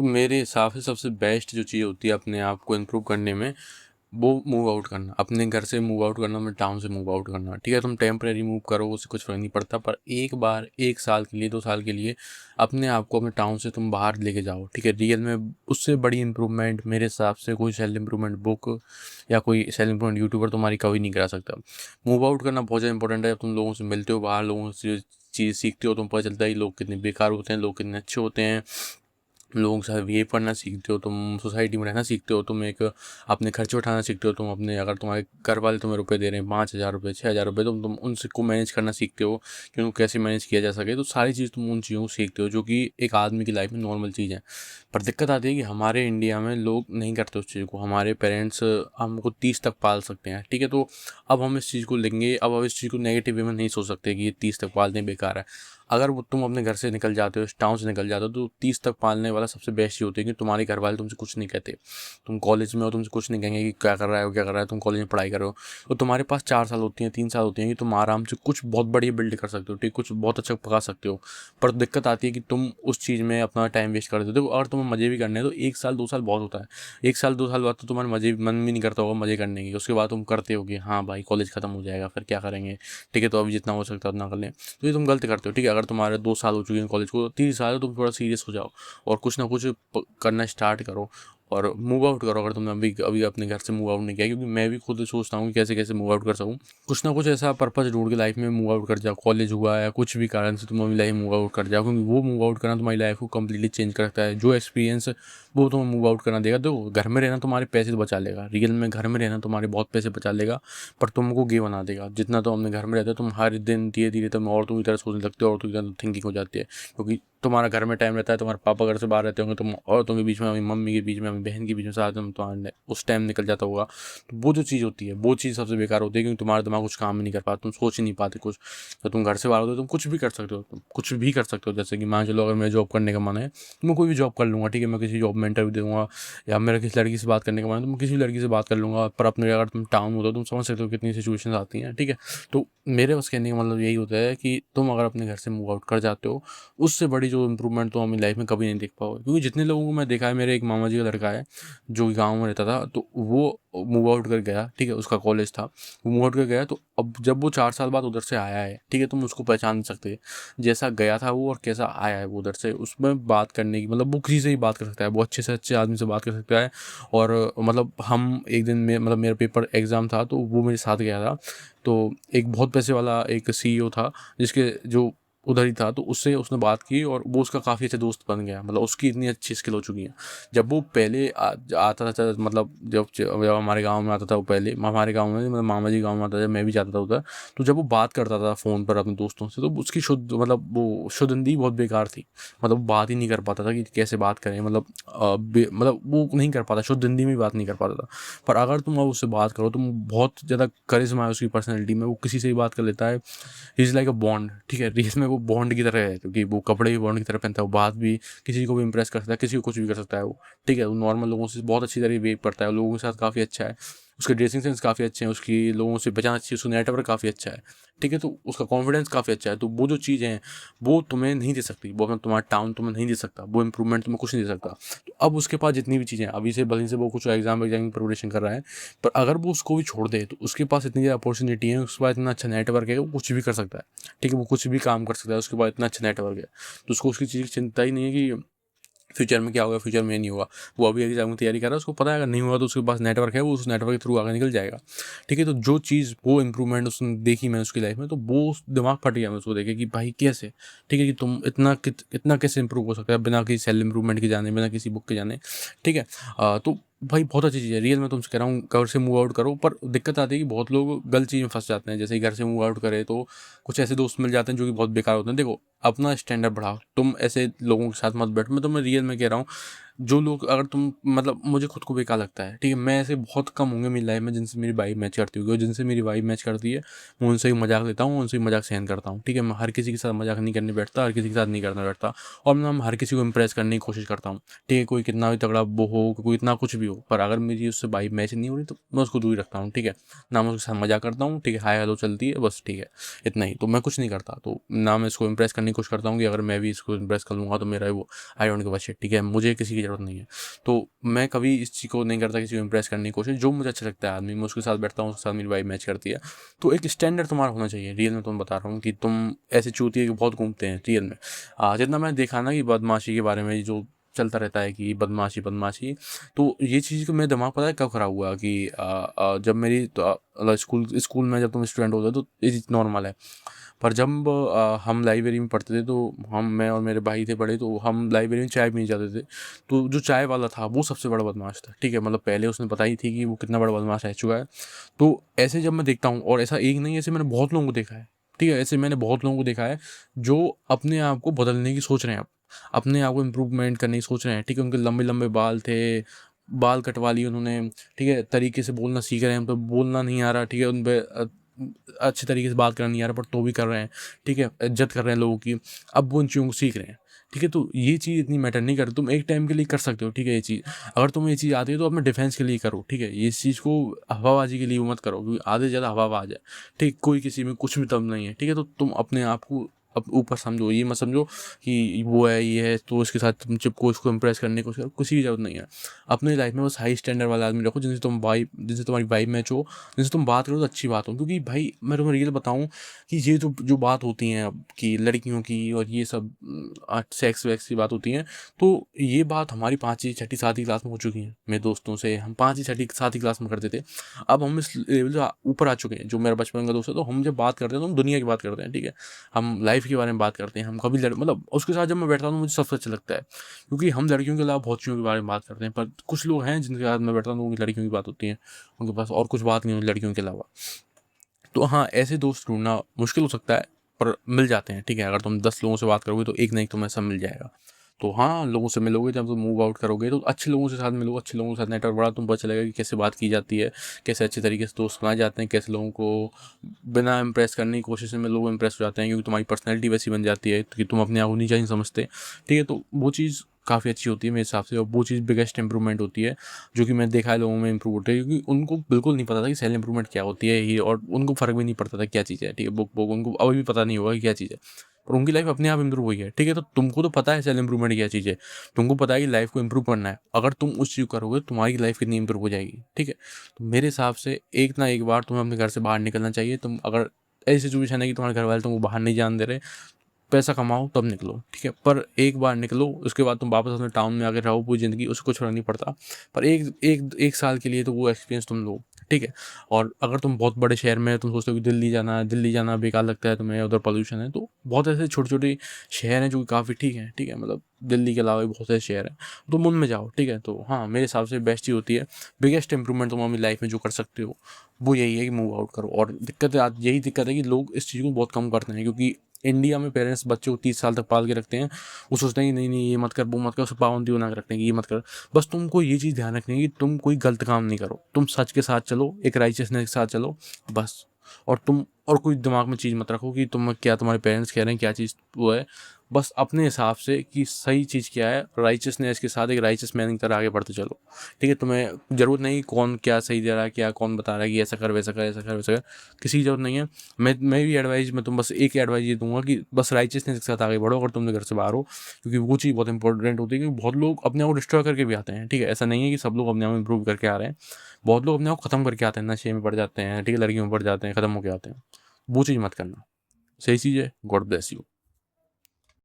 तो मेरे हिसाब से सबसे बेस्ट जो चीज़ होती है अपने आप को इम्प्रूव करने में, वो मूव आउट करना, अपने घर से मूव आउट करना, अपने टाउन से मूव आउट करना। ठीक है, तुम टेम्परेरी मूव करो, उससे कुछ फ़र्क नहीं पड़ता, पर एक बार 1 साल के लिए 2 साल के लिए अपने आप को अपने टाउन से तुम बाहर लेके जाओ। ठीक है, रियल में उससे बड़ी इम्प्रूवमेंट मेरे हिसाब से कोई सेल्फ इम्प्रूवमेंट बुक या कोई सेल्फ इम्प्रूवमेंट यूट्यूबर तुम्हारी कभी नहीं करा सकता। मूव आउट करना बहुत ज़्यादा इंपॉर्टेंट है। जब तुम लोगों से मिलते हो, बाहर लोगों से चीज़ सीखते हो, तुम पता चलता है लोग कितने बेकार होते हैं, लोग कितने अच्छे होते हैं। लोगों के साथ बिहेव करना सीखते हो, तुम सोसाइटी में रहना सीखते हो, तुम एक अपने खर्चे उठाना सीखते हो, तुम अपने अगर तुम्हारे घर वाले तुम्हें रुपए दे रहे हैं 5,000 रुपये 6,000 रुपये, तुम उनसे को मैनेज करना सीखते हो कि उनको कैसे मैनेज किया जा सके। तो सारी चीज़ तुम उन चीज़ों को सीखते हो जो कि एक आदमी की लाइफ में नॉर्मल चीज़ है। पर दिक्कत आती है कि हमारे इंडिया में लोग नहीं करते उस चीज़ को। हमारे पेरेंट्स हमको 30 तक पाल सकते हैं। ठीक है, तो अब हम इस चीज़ को लेंगे, अब हम इस चीज़ को नेगेटिव वे में नहीं सोच सकते कि ये 30 तक पालने बेकार है। अगर वो तुम अपने घर से निकल जाते हो, इस टाउन से निकल जाते हो, तो 30 तक पालने वाला सबसे बेस्ट ये होती है कि तुम्हारे घर वाले तुमसे कुछ नहीं कहते। तुम कॉलेज में हो, तुमसे कुछ नहीं कहेंगे कि क्या कर रहा है, क्या कर रहा है, तुम कॉलेज में पढ़ाई करो। तो तुम्हारे पास 4 साल होती हैं, 3 साल होती हैं कि तुम आराम से कुछ बहुत बढ़िया बिल्ड कर सकते हो। ठीक, कुछ बहुत अच्छा पका सकते हो। पर दिक्कत आती है कि तुम उस चीज़ में अपना टाइम वेस्ट कर देते हो। और तुम्हें मज़े भी करने हैं तो 1 साल 2 साल बहुत होता है। 1 साल 2 साल बाद तो तुम्हारे मज़े मन भी नहीं करता होगा मज़े करने की। उसके बाद तुम करते हो कि हाँ भाई कॉलेज ख़त्म हो जाएगा, फिर क्या करेंगे। ठीक है, तो अभी जितना हो सकता है उतना कर लें। तो ये तुम गलत करते हो। ठीक है, अगर तुम्हारे 2 साल हो चुके हैं कॉलेज को, 3 साल है, तुम थोड़ा सीरियस हो जाओ और कुछ ना कुछ करना स्टार्ट करो और मूव आउट करो। अगर तुमने अभी अभी अपने घर से मूव आउट नहीं किया, क्योंकि मैं भी खुद सोचता हूँ कि कैसे कैसे मूव आउट कर सकूँ। कुछ ना कुछ ऐसा पर्पस ढूंढ के लाइफ में मूव आउट कर जाओ। कॉलेज हुआ या कुछ भी कारण से तुम अपनी लाइफ मूव आउट कर जाओ, क्योंकि वो मूव आउट करना तुम्हारी लाइफ को कम्प्लीटली चेंज कर सकता है। जो एक्सपीरियंस वो तुम्हें मूव आउट करना देगा। तो घर में रहना तुम्हारे पैसे तो बचा लेगा, रियल में घर में रहना तुम्हारे बहुत पैसे बचा लेगा, पर तुमको गे बना देगा। जितना तो अपने घर में रहते हो, तुम हर दिन धीरे धीरे तुम औरतों की तरह सोचने लगते हो, औरतों की तरह थिंकिंग हो जाती है। क्योंकि तुम्हारा घर में टाइम रहता है, तुम्हारे पापा घर से बाहर रहते होंगे, तुम औरतों के बीच में, अपनी मम्मी के बीच में, अपनी बहन के बीच में साथ में तुम्हारा उस टाइम निकल जाता होगा। तो वो जो चीज़ होती है, वो चीज़ सबसे बेकार होती है, क्योंकि तुम्हारा दिमाग कुछ काम ही नहीं कर पाता, तुम सोच ही नहीं पाते कुछ। तो तुम घर से बाहर होते हो, तुम कुछ भी कर सकते हो, तुम कुछ भी कर सकते हो। जैसे कि मान चलो अगर मैं जॉब करने का मन है तो मैं कोई भी जॉब कर लूँगा। ठीक है, मैं किसी जॉब में इंटरव्यू दूँगा, या मेरा किसी लड़की से बात करने का मन है तो मैं किसी भी लड़की से बात कर लूँगा। पर अपने अगर तुम टाउन में हो तो तुम समझ सकते हो कितनी सिचुएशंस आती हैं। ठीक है, तो मेरे बस कहने का मतलब यही होता है कि तुम अगर अपने घर से मूव आउट कर जाते हो, उससे बड़ी जो इम्प्रूवमेंट तो हमें लाइफ में कभी नहीं देख पाओगे। क्योंकि जितने लोगों को मैं देखा है, मेरे एक मामा जी का लड़का है जो गाँव में रहता था, तो वो मूव आउट कर गया। ठीक है, उसका कॉलेज था, वो मूव आउट कर गया। तो अब जब वो 4 साल बाद उधर से आया है, ठीक है, तुम उसको पहचान नहीं सकते जैसा गया था वो और कैसा आया है वो उधर से। उसमें बात करने की मतलब वो किसी से ही बात कर सकता है, वो अच्छे से अच्छे आदमी से बात कर सकता है। और मतलब हम एक दिन में, मतलब मेरा पेपर एग्ज़ाम था तो वो मेरे साथ गया था। तो एक बहुत पैसे वाला एक सीईओ था जिसके जो उधर ही था, तो उससे उसने बात की और वो उसका काफ़ी अच्छा दोस्त बन गया। मतलब उसकी इतनी अच्छी स्किल हो चुकी है। जब वो पहले आता था, मतलब जब हमारे गाँव में आता था, वो पहले हमारे गाँव में, मतलब मामा जी गाँव में आता था, जब मैं भी जाता था उधर, तो जब वो बात करता था फ़ोन पर अपने दोस्तों से, तो उसकी शुद्ध, मतलब वो शुद्ध हिंदी बहुत बेकार थी। मतलब वो बात ही नहीं कर पाता था कि कैसे बात करें। मतलब मतलब वो नहीं कर पाता, शुद्ध हिंदी में भी बात नहीं कर पाता था। पर अगर तुम अब उससे बात करो, तुम बहुत ज़्यादा करिश्मा है उसकी पर्सनैलिटी में, वो किसी से भी बात कर लेता है। He is like a bond. ठीक है, रियल में वो बॉन्ड की तरह है, क्योंकि वो कपड़े भी बॉन्ड की तरह पहनता है, वो बात भी किसी को भी इम्प्रेस कर सकता है, किसी को कुछ भी कर सकता है वो। ठीक है, वो नॉर्मल लोगों से बहुत अच्छी तरह बिहेव करता है, लोगों के साथ काफ़ी अच्छा है, उसके ड्रेसिंग सेंस काफ़ी अच्छे हैं, उसकी लोगों से पहचान अच्छी है, उसका नेटवर्क काफ़ी अच्छा है। ठीक है, तो उसका कॉन्फिडेंस काफ़ी अच्छा है। तो वो जो चीज़ें हैं वो तुम्हें नहीं दे सकती, वो अपना तुम्हारा टाउन तुम्हें नहीं दे सकता, वो इंप्रूवमेंट तुम्हें कुछ नहीं दे सकता। तो अब उसके पास जितनी भी चीज़ें हैं, अभी से भले से वो कुछ एग्जाम की प्रिपरेशन कर रहा है, पर अगर वो उसको भी छोड़ दे तो उसके पास इतनी ज़्यादा अपॉर्चुनिटी है, उसके पास इतना अच्छा नेटवर्क है, वो कुछ भी कर सकता है। ठीक है, वो कुछ भी काम कर सकता है, उसके पास इतना अच्छा नेटवर्क है। तो उसको उसकी चीज़ की चिंता ही नहीं है कि फ्यूचर में क्या होगा, फ्यूचर में नहीं होगा। वो अभी एग्जाम की तैयारी कर रहा है, उसको पता है अगर नहीं होगा तो उसके पास नेटवर्क है, वो उस नेटवर्क के थ्रू आगे निकल जाएगा। ठीक है, तो जो चीज़ वो इंप्रूवमेंट उसने देखी मैंने उसकी लाइफ में, तो वो दिमाग फट गया मैं उसको देखे कि भाई कैसे। ठीक है, कि तुम इतना कैसे इंप्रूव हो सकता है बिना किसी सेल्फ इंप्रूवमेंट के जाने, बिना किसी बुक के जाने। ठीक है, तो भाई बहुत अच्छी चीज़ है, रियल में तुमसे कह रहा हूँ घर से मूव आउट करो। पर दिक्कत आती है कि बहुत लोग गलत चीज़ में फंस जाते हैं। जैसे ही घर से मूव आउट करे तो कुछ ऐसे दोस्त मिल जाते हैं जो कि बहुत बेकार होते हैं। देखो, अपना स्टैंडर्ड बढ़ाओ, तुम ऐसे लोगों के साथ मत बैठो। मैं तुम्हें रियल में कह रहा हूँ, जो लोग, अगर तुम, मतलब मुझे खुद को बेकार लगता है, ठीक है, मैं ऐसे बहुत कम होंगे मेरी लाइफ में जिनसे मेरी वाइब मैच करती होगी, और जिनसे मेरी वाइब मैच करती है मैं उनसे ही मजाक लेता हूँ, उनसे ही मजाक सहन करता हूँ। ठीक है, मैं हर किसी के साथ मजाक नहीं करने बैठता, हर किसी के साथ नहीं करने बैठता, और मैं हर किसी को इम्प्रेस करने की कोशिश करता हूँ। ठीक है, कोई कितना भी तगड़ा वो हो, कोई इतना कुछ भी हो, पर अगर मेरी उससे वाइब मैच नहीं हो रही तो मैं उसको दूर ही रखता हूँ। ठीक है, ना मैं उसके साथ मजाक करता हूँ, ठीक है, हाय हेलो चलती है बस, ठीक है, इतना ही। तो मैं कुछ नहीं करता, तो ना मैं इसको इम्प्रेस करने की कोशिश करता हूँ कि अगर मैं भी इसको इम्प्रेस कर लूँगा तो मेरा वो I don't give a shit. ठीक है, मुझे किसी की ज़रूरत नहीं है। तो मैं कभी इस चीज़ को नहीं करता किसी को इम्प्रेस करने की कोशिश। जो मुझे अच्छा लगता है आदमी, मैं उसके साथ बैठता हूँ, उसके साथ मेरी वाइब मैच करती है। तो एक स्टैंडर्ड तुम्हारा होना चाहिए रियल में। तो मैं बता रहा हूँ कि तुम ऐसे चूतिए के बहुत घूमते हैं रियल में। जितना मैंने देखा ना कि बदमाशी के बारे में जो चलता रहता है कि बदमाशी बदमाशी, तो ये चीज़ को मेरा दिमाग पता है कब खराब हुआ कि जब मेरी मतलब स्कूल में जब तुम स्टूडेंट होते हो तो ये चीज़ नॉर्मल है। पर जब हम लाइब्रेरी में पढ़ते थे, तो मैं और मेरे भाई थे बड़े, तो हम लाइब्रेरी में चाय पीने जाते थे। तो जो चाय वाला था वो सबसे बड़ा बदमाश था, ठीक है। मतलब पहले उसने बताई थी कि वो कितना बड़ा बदमाश रह चुका है। तो ऐसे जब मैं देखता हूँ, और ऐसा एक नहीं, ऐसे मैंने बहुत लोगों को देखा है, ठीक है। ऐसे मैंने बहुत लोगों को देखा है जो अपने आप को बदलने की सोच रहे हैं, अब अपने आप को इम्प्रूवमेंट करने की सोच रहे हैं, ठीक है। उनके लंबे लंबे बाल थे, बाल कटवा लिए उन्होंने, ठीक है। तरीके से बोलना सीख रहे हैं, तो बोलना नहीं आ रहा, ठीक है। उन पर अच्छे तरीके से बात करना नहीं आ रहा, पर तो भी कर रहे हैं, ठीक है। इज्जत कर रहे हैं लोगों की, अब वो उन चीज़ों को सीख रहे हैं, ठीक है। तो ये चीज़ इतनी मैटर नहीं करती। तुम एक टाइम के लिए कर सकते हो, ठीक है। ये चीज़ अगर तुम्हें ये चीज़ आती है तो अपने डिफेंस के लिए करो, ठीक है। ये इस चीज़ को हवाबाजी के लिए मत करो, क्योंकि आधे से ज़्यादा हवाबाज है, ठीक। कोई किसी में कुछ भी दम नहीं है, ठीक है। तो तुम अपने आप को अब ऊपर समझो, ये मत समझो कि वो है ये है तो उसके साथ तुम चिपको, उसको इम्प्रेस करने की कोशिश करो, किसी की जरूरत नहीं है। अपनी लाइफ में बस हाई स्टैंडर्ड वाला आदमी रखो, जिनसे तुम्हारी वाइब मैच हो, जिनसे तुम बात करो तो अच्छी बात हो। क्योंकि भाई मैं तुम्हें रियल बताऊं कि ये जो जो बात होती हैं अब की लड़कियों की, और ये सब सेक्स वैक्स की बात होती हैं, तो ये बात हमारी 5वीं 6वीं 7वीं क्लास में हो चुकी है। मेरे दोस्तों से हम 5वीं 6वीं 7वीं क्लास में करते थे, अब हम इस लेवल से ऊपर आ चुके हैं। जो मेरा बचपन का दोस्त है, तो हम जब बात करते हैं तो हम दुनिया की बात करते हैं, ठीक है। हम लाइफ के बारे में बात करते हैं, हम कभी मतलब उसके साथ जब मैं बैठता हूँ तो मुझे सबसे अच्छा लगता है, क्योंकि हम लड़कियों के अलावा बहुत चीज़ों के बारे में बात करते हैं। पर कुछ लोग हैं जिनके साथ मैं बैठता हूँ तो उनकी लड़कियों की बात होती है, उनके पास और कुछ बात नहीं होती लड़कियों के अलावा। तो हाँ, ऐसे दोस्त ढूँढना मुश्किल हो सकता है, पर मिल जाते हैं, ठीक है। अगर तुम 10 लोगों से बात करोगे तो एक ना एक तुम्हें ऐसा मिल जाएगा। तो हाँ, लोगों से मिलोगे, जब तुम मूव आउट करोगे तो अच्छे लोगों के साथ मिलो, अच्छे लोगों के साथ नेटवर्क बढ़ा, तुम पता चलेगा कि कैसे बात की जाती है, कैसे अच्छे तरीके से दोस्त बनाए जाते हैं, कैसे लोगों को बिना इम्प्रेस करने की कोशिश में लोग इम्प्रेस हो जाते हैं, क्योंकि तुम्हारी पर्सनैलिटी वैसी बन जाती है कि तुम अपने आप को नीचा नहीं समझते, ठीक है। तो वो चीज़ काफ़ी अच्छी होती है मेरे हिसाब से, और वो चीज़ बिगेस्ट इंप्रूवमेंट होती है, जो कि मैंने देखा है लोगों में इंप्रूव होते हैं। क्योंकि उनको बिल्कुल नहीं पता था कि सेल्फ इंप्रूवमेंट क्या होती है ये, और उनको फ़र्क भी नहीं पड़ता था क्या चीज़ है, ठीक है। बुक बुक उनको अभी भी पता नहीं होगा कि क्या चीज़ है, पर उनकी लाइफ अपने आप इंप्रूव हुई है, ठीक है। तो तुमको तो पता है सेल्फ इंप्रूवमेंट क्या चीज़ है, तुमको पता है कि लाइफ को इंप्रूव करना है। अगर तुम उस चीज़ को करोगे, तुम्हारी लाइफ कितनी इंप्रूव हो जाएगी, ठीक है। तो मेरे हिसाब से एक ना एक बार तुम्हें अपने घर से बाहर निकलना चाहिए। तुम अगर ऐसी सिचुएशन है कि तुम्हारे घर वाले तुमको बाहर नहीं जाने दे रहे, पैसा कमाओ तब निकलो, ठीक है। पर एक बार निकलो, उसके बाद तुम वापस अपने टाउन में आके रहो पूरी ज़िंदगी, उससे कुछ फ़र्क नहीं पड़ता। पर एक साल के लिए तो वो एक्सपीरियंस तुम लो, ठीक है। और अगर तुम बहुत बड़े शहर में तुम सोचते हो कि दिल्ली जाना बेकार लगता है तुम्हें, उधर पॉल्यूशन है, तो बहुत ऐसे छोटे-छोटे शहर हैं जो कि काफ़ी ठीक हैं, ठीक है। मतलब दिल्ली के अलावा भी बहुत सारे शहर हैं, तुम उनमें जाओ, ठीक है। तो हाँ, मेरे हिसाब से बेस्ट चीज़ होती है, बिगेस्ट इंप्रूवमेंट तुम अपनी लाइफ में जो कर सकते हो, वो यही है कि मूव आउट करो। और यही दिक्कत है कि लोग इस चीज़ को बहुत कम करते हैं, क्योंकि इंडिया में पेरेंट्स बच्चों को 30 साल तक पाल के रखते हैं। वो सोचते हैं कि नहीं नहीं ये मत कर, वो मत कर, उसे पाबंदी बना के रखते हैं कि ये मत कर। बस तुमको ये चीज़ ध्यान रखनी है कि तुम कोई गलत काम नहीं करो, तुम सच के साथ चलो, एक राइचियसनेस के साथ चलो, बस। और कोई दिमाग में चीज़ मत रखो कि तुम क्या तुम्हारे पेरेंट्स कह रहे हैं क्या चीज़ वो है। बस अपने हिसाब से कि सही चीज़ क्या है, राइचियसनेस के साथ एक राइचियस मैन की तरह आगे बढ़ते चलो, ठीक है। तुम्हें ज़रूरत नहीं कौन क्या सही दे रहा है, क्या कौन बता रहा है कि ऐसा कर वैसा कर, ऐसा कर वैसा कर, किसी की ज़रूरत नहीं है। मैं भी एडवाइस मैं तुम बस एक एडवाइस ये दूंगा कि बस राइचियसनेस के साथ आगे बढ़ो अगर तुम घर से बाहर हो, क्योंकि वो चीज़ बहुत इंपॉर्टेंट होती है। क्योंकि बहुत लोग अपने आप को डिस्ट्रॉय करके भी आते हैं, ठीक है। ऐसा नहीं है कि सब लोग अपने आप को इंप्रूव करके आ रहे हैं, बहुत लोग अपने आप को ख़त्म करके आते हैं, नशे में पड़ जाते हैं, ठीक है, लड़कियों में पड़ जाते हैं, ख़त्म होके आते हैं। वो चीज़ मत करना, सही चीज़ है। God bless you.